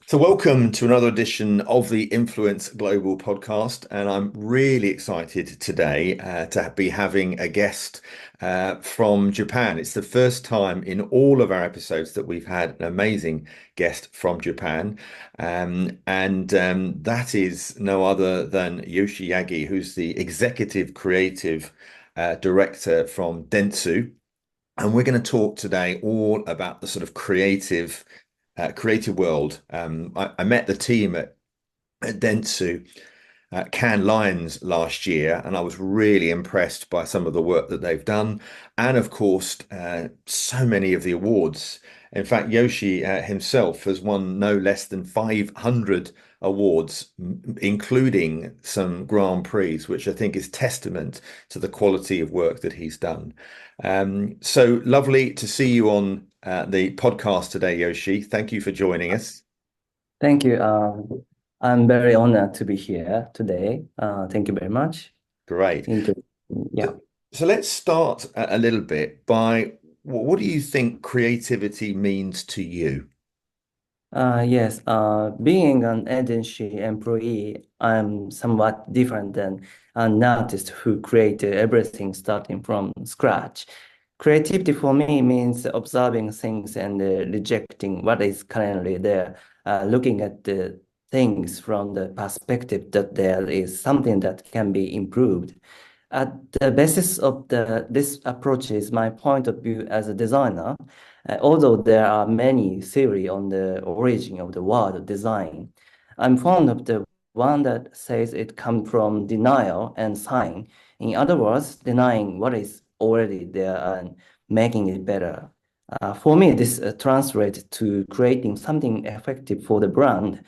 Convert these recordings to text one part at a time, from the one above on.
So, welcome to another edition of the Influence Global podcast. And I'm really excited today to be having a guest from Japan. It's the first time in all of our episodes that we've had an amazing guest from Japan. And that is no other than Yoshi Yagi, who's the executive creative director from Dentsu. And we're going to talk today all about the sort of creative world. I met the team at Dentsu at Cannes Lions last year, and I was really impressed by some of the work that they've done, and of course, so many of the awards. In fact, Yoshi himself has won no less than 500 awards, including some Grand Prix, which I think is testament to the quality of work that he's done. So lovely to see you on the podcast today, Yoshi. Thank you for joining us. Thank you. I'm very honored to be here today. Thank you very much. Great. Into, yeah. So let's start a little bit by what do you think creativity means to you? Yes. Being an agency employee, I'm somewhat different than an artist who created everything starting from scratch. Creativity for me means observing things and rejecting what is currently there, looking at the things from the perspective that there is something that can be improved. At the basis of this approach is my point of view as a designer. Although there are many theory on the origin of the word design, I'm fond of the one that says it comes from denial and sign. In other words, denying what is already there and making it better. For me, this translates to creating something effective for the brand.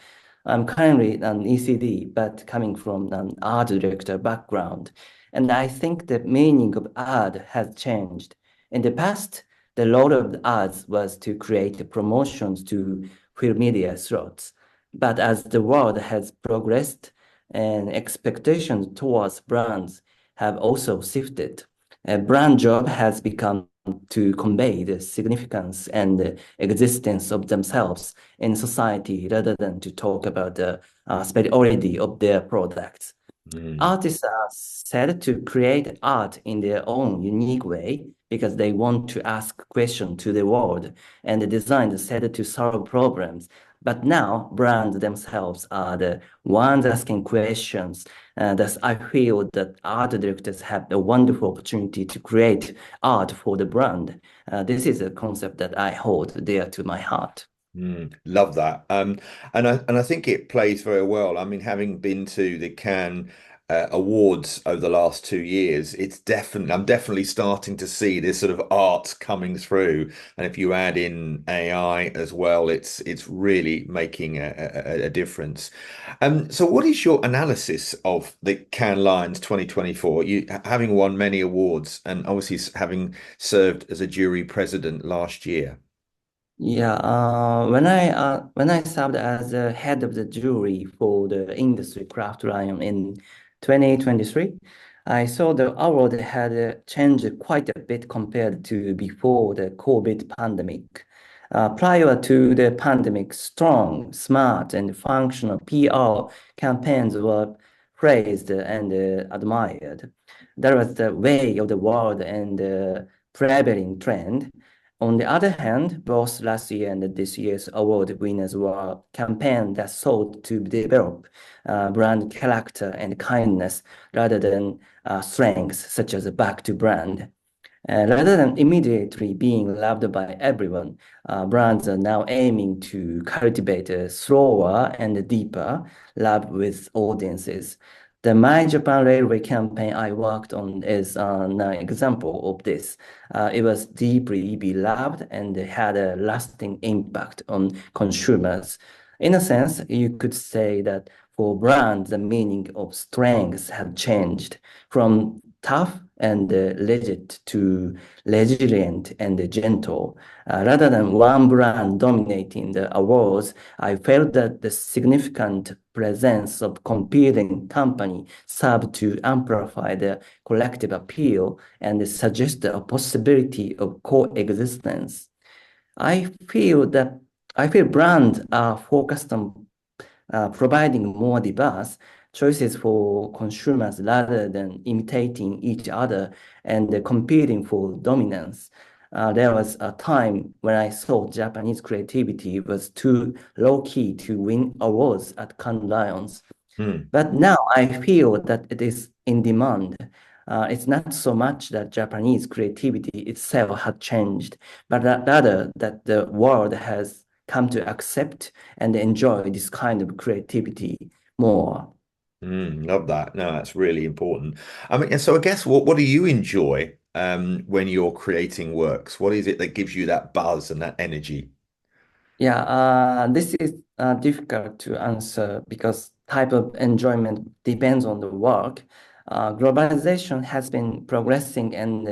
I'm currently an ECD, but coming from an art director background. And I think the meaning of art has changed. In the past, the role of the arts was to create promotions to fill media slots. But as the world has progressed and expectations towards brands have also shifted, a brand job has become to convey the significance and the existence of themselves in society rather than to talk about the superiority of their products. Mm. Artists are said to create art in their own unique way because they want to ask questions to the world, and the design is said to solve problems. But now brands themselves are the ones asking questions. Thus, I feel that art directors have a wonderful opportunity to create art for the brand. This is a concept that I hold dear to my heart. Love that. And I think it plays very well. I mean, having been to the Cannes Awards over the last 2 years, I'm definitely starting to see this sort of art coming through. And if you add in AI as well, it's really making a difference. So what is your analysis of the Cannes Lions 2024? You having won many awards and obviously having served as a jury president last year. Yeah, when I served as the head of the jury for the industry craft lion in 2023, I saw the award had changed quite a bit compared to before the COVID pandemic. Prior to the pandemic, strong, smart, and functional PR campaigns were praised and admired. That was the way of the world and the prevailing trend. On the other hand, both last year and this year's award winners were campaigns that sought to develop brand character and kindness rather than strengths such as back to brand. Rather than immediately being loved by everyone, brands are now aiming to cultivate a slower and deeper love with audiences. The My Japan Railway campaign I worked on is an example of this. It was deeply beloved and had a lasting impact on consumers. In a sense, you could say that for brands, the meaning of strength had changed from tough and rigid to resilient and gentle. Rather than one brand dominating the awards, I felt that the significant presence of competing company served to amplify the collective appeal and suggest a possibility of coexistence. I feel that I feel brands are focused on providing more diverse choices for consumers rather than imitating each other and competing for dominance. There was a time when I thought Japanese creativity was too low key to win awards at Cannes Lions. Hmm. But now I feel that it is in demand. It's not so much that Japanese creativity itself had changed, but rather that the world has come to accept and enjoy this kind of creativity more. Love that. No, that's really important. I mean, and so I guess what do you enjoy when you're creating works? What is it that gives you that buzz and that energy? Yeah, this is difficult to answer because type of enjoyment depends on the work. Globalization has been progressing and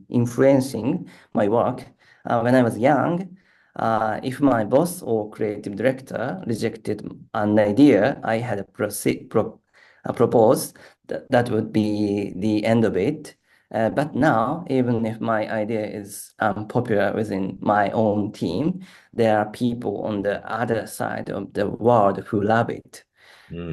influencing my work. When I was young, if my boss or creative director rejected an idea I had proposed, that would be the end of it. But now, even if my idea is unpopular within my own team, there are people on the other side of the world who love it.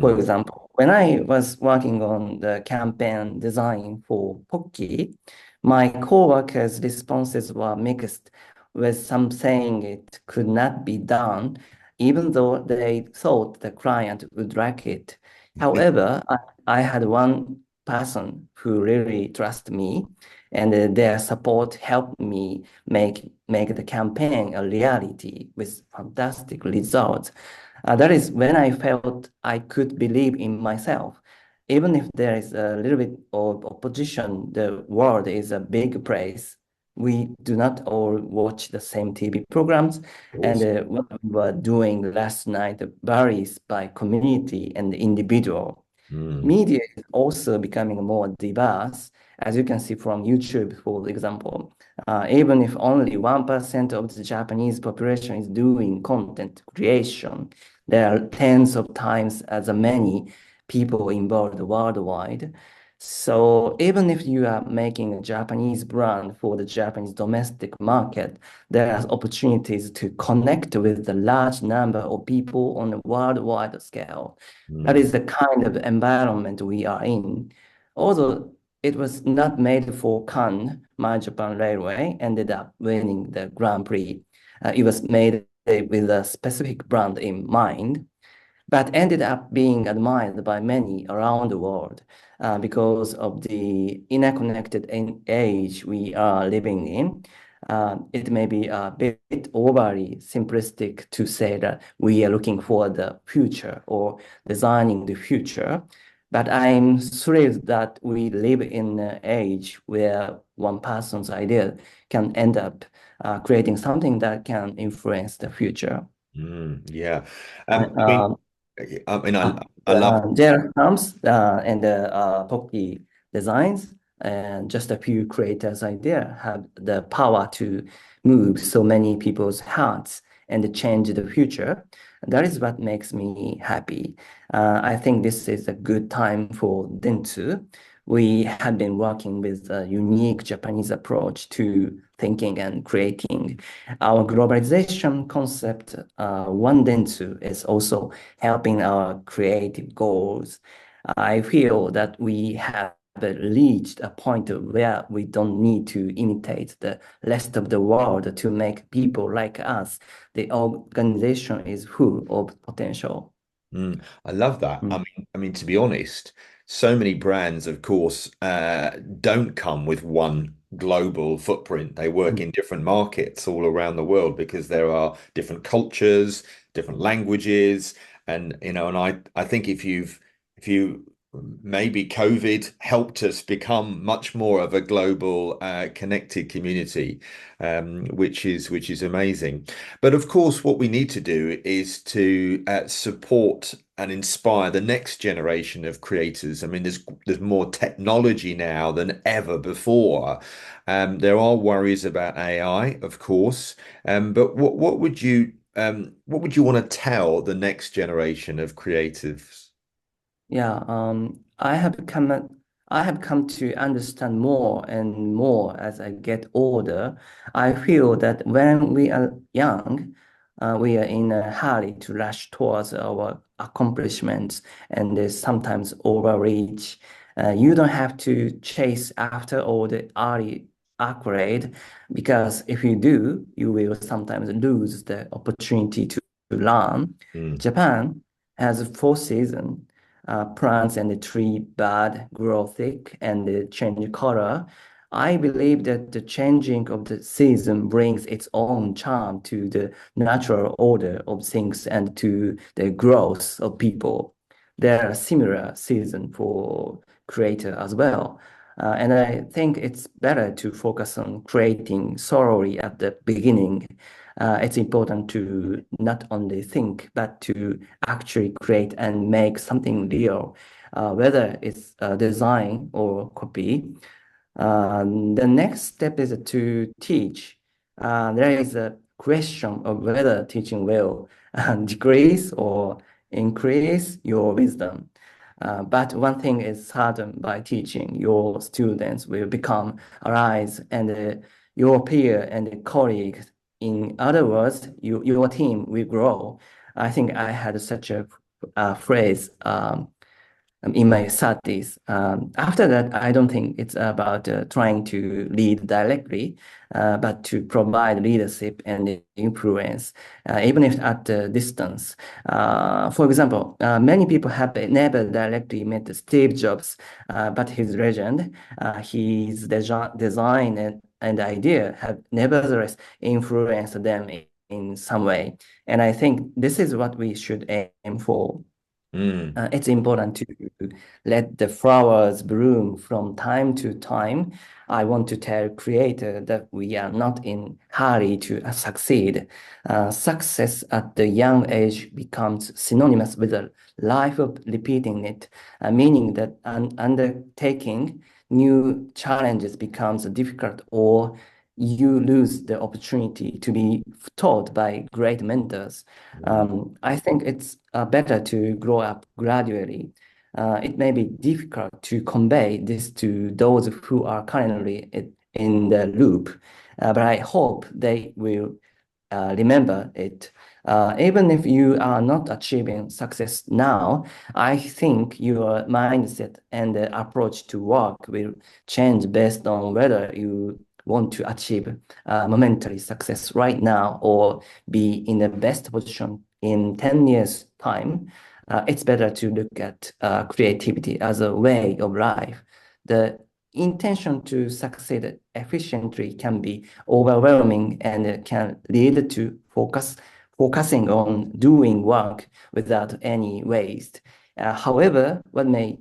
For Mm, example, when I was working on the campaign design for Pocky, my coworkers' responses were mixed, with some saying it could not be done, even though they thought the client would like it. However, I had one person who really trusted me, and their support helped me make the campaign a reality with fantastic results. That is when I felt I could believe in myself. Even if there is a little bit of opposition, the world is a big place. We do not all watch the same TV programs, and awesome. what we were doing last night varies by community and individual. Mm, Media is also becoming more diverse, as you can see from YouTube, for example. Even if only 1% of the Japanese population is doing content creation, there are tens of times as many people involved worldwide. So even if you are making a Japanese brand for the Japanese domestic market, there are opportunities to connect with the large number of people on a worldwide scale. That mm, is the kind of environment we are in. Although it was not made for Cannes, my Japan Railway ended up winning the Grand Prix. It was made with a specific brand in mind, but ended up being admired by many around the world because of the interconnected age we are living in. It may be a bit overly simplistic to say that we are looking for the future or designing the future, but I'm thrilled that we live in an age where one person's idea can end up creating something that can influence the future. yeah. I mean, Um, I mean, uh, I love. there comes and the Pocky designs, and just a few creators' idea have the power to move so many people's hearts and change the future. That is what makes me happy. I think this is a good time for Dentsu. We have been working with a unique Japanese approach to thinking and creating. Our globalization concept, One Dentsu, is also helping our creative goals. I feel that we have reached a point where we don't need to imitate the rest of the world to make people like us. The organization is full of potential. I love that. Mm. I mean, to be honest, so many brands, of course, don't come with one global footprint. They work in different markets all around the world because there are different cultures, different languages, and I think if you maybe COVID helped us become much more of a global, connected community, which is amazing. But of course, what we need to do is to support and inspire the next generation of creators. I mean, there's more technology now than ever before. There are worries about AI, of course. But what would you want to tell the next generation of creatives? Yeah, I have come to understand more and more as I get older. I feel that when we are young, we are in a hurry to rush towards our accomplishments and sometimes overreach. You don't have to chase after all the early accolade because if you do, you will sometimes lose the opportunity to learn. Mm, Japan has 4 seasons. Plants and the tree bud grow thick and change color. I believe that the changing of the season brings its own charm to the natural order of things and to the growth of people. There are similar seasons for creator as well. And I think it's better to focus on creating thoroughly at the beginning. It's important to not only think, but to actually create and make something real, whether it's design or copy. The next step is to teach. There is a question of whether teaching will decrease or increase your wisdom. But one thing is certain by teaching, your students will become allies and your peer and colleagues. In other words, your team will grow. I think I had such a phrase in my 30s. After that, I don't think it's about trying to lead directly, but to provide leadership and influence, even if at a distance. For example, many people have never directly met Steve Jobs, but his legend, his design and idea have nevertheless influenced them in some way. And I think this is what we should aim for. mm. It's important to let the flowers bloom from time to time. I want to tell creator that we are not in hurry to succeed. Success at the young age becomes synonymous with a life of repeating it, meaning that undertaking new challenges becomes difficult or you lose the opportunity to be taught by great mentors. Mm. I think it's better to grow up gradually. It may be difficult to convey this to those who are currently in the loop, but I hope they will remember it. Even if you are not achieving success now, I think your mindset and the approach to work will change based on whether you want to achieve momentary success right now or be in the best position in 10 years' time. It's better to look at creativity as a way of life. The intention to succeed efficiently can be overwhelming and it can lead to focusing on doing work without any waste. However, what may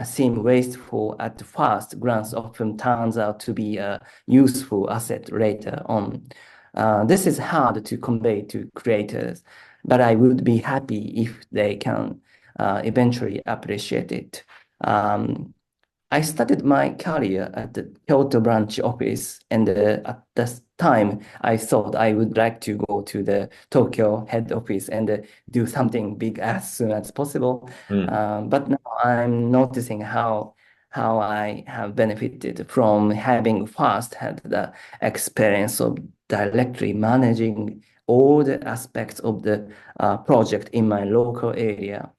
seem wasteful at first glance often turns out to be a useful asset later on. This is hard to convey to creators, but I would be happy if they can eventually appreciate it. Um, I started my career at the Kyoto branch office, and at this time, I thought I would like to go to the Tokyo head office and do something big as soon as possible. Mm. But now I'm noticing how I have benefited from having first had the experience of directly managing all the aspects of the project in my local area.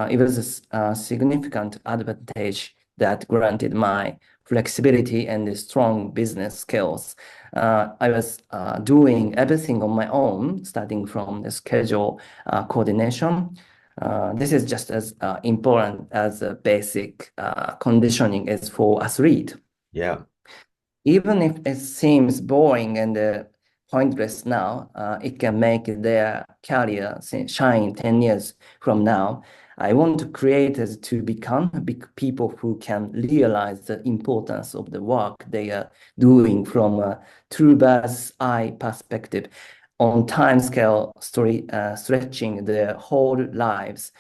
It was a significant advantage that granted my flexibility and strong business skills. I was doing everything on my own, starting from the schedule coordination. This is just as important as basic conditioning is for athlete. Yeah. Even if it seems boring and pointless now, it can make their career shine 10 years from now. I want creators to become big people who can realize the importance of the work they are doing from a true bird's eye perspective on time scale stretching their whole lives.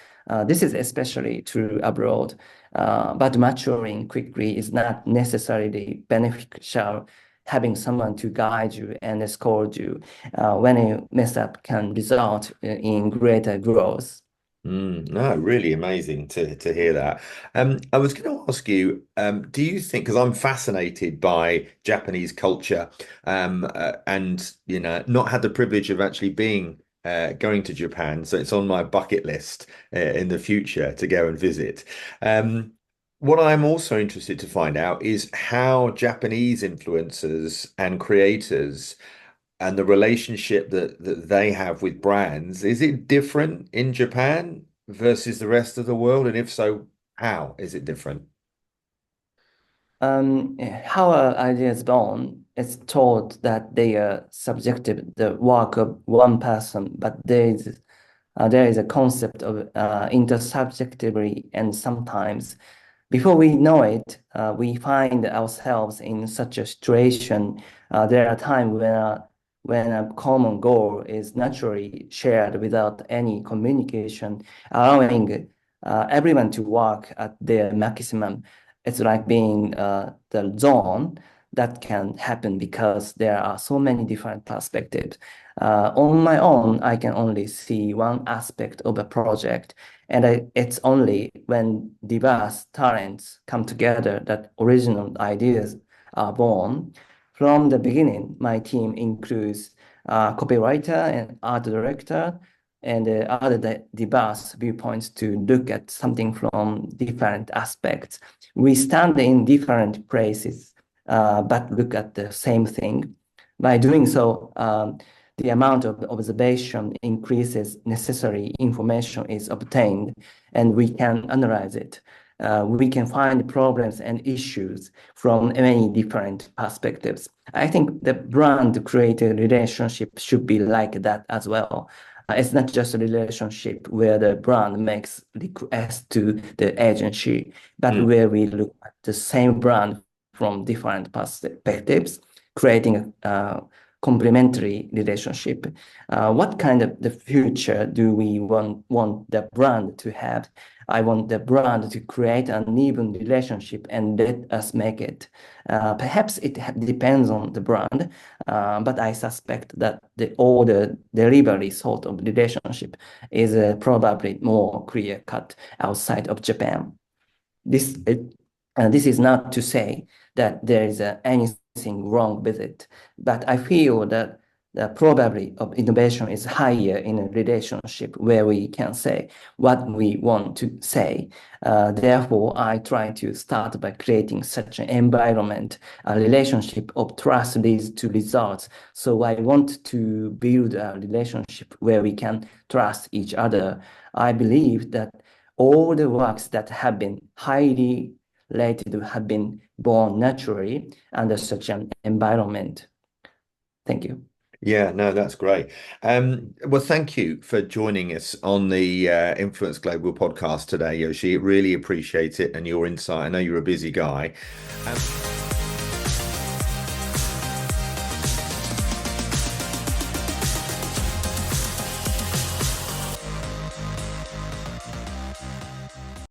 This is especially true abroad, but maturing quickly is not necessarily beneficial. Having someone to guide you and escort you when you mess up can result in greater growth. No, really amazing to hear that. I was going to ask you, do you think, because I'm fascinated by Japanese culture, and not had the privilege of actually being going to Japan, so it's on my bucket list in the future to go and visit. Um, what I'm also interested to find out is how Japanese influencers and creators and the relationship that they have with brands, is it different in Japan versus the rest of the world? And if so, how is it different? How an idea is born, it's taught that they are subjective, the work of one person, but there is a concept of intersubjectivity, and sometimes before we know it, we find ourselves in such a situation. There are times when a common goal is naturally shared without any communication, allowing everyone to work at their maximum. It's like being the zone that can happen because there are so many different perspectives. On my own, I can only see one aspect of a project, and it's only when diverse talents come together that original ideas are born. From the beginning, my team includes a copywriter and art director and other diverse viewpoints to look at something from different aspects. We stand in different places, but look at the same thing. By doing so, the amount of observation increases, necessary information is obtained, and we can analyze it. We can find problems and issues from many different perspectives. I think the brand creator relationship should be like that as well. It's not just a relationship where the brand makes requests to the agency, but Mm. where we look at the same brand from different perspectives, creating a complementary relationship. What kind of the future do we want the brand to have? I want the brand to create an even relationship and let us make it. Perhaps it depends on the brand, but I suspect that the older delivery sort of relationship is probably more clear cut outside of Japan. This is not to say that there is anything wrong with it, but I feel that the probability of innovation is higher in a relationship where we can say what we want to say. Therefore, I try to start by creating such an environment, a relationship of trust leads to results. So I want to build a relationship where we can trust each other. I believe that all the works that have been highly rated have been born naturally under such an environment. Thank you. Yeah, no, that's great. Well, thank you for joining us on the Influence Global podcast today, Yoshi. Really appreciate it and your insight. I know you're a busy guy.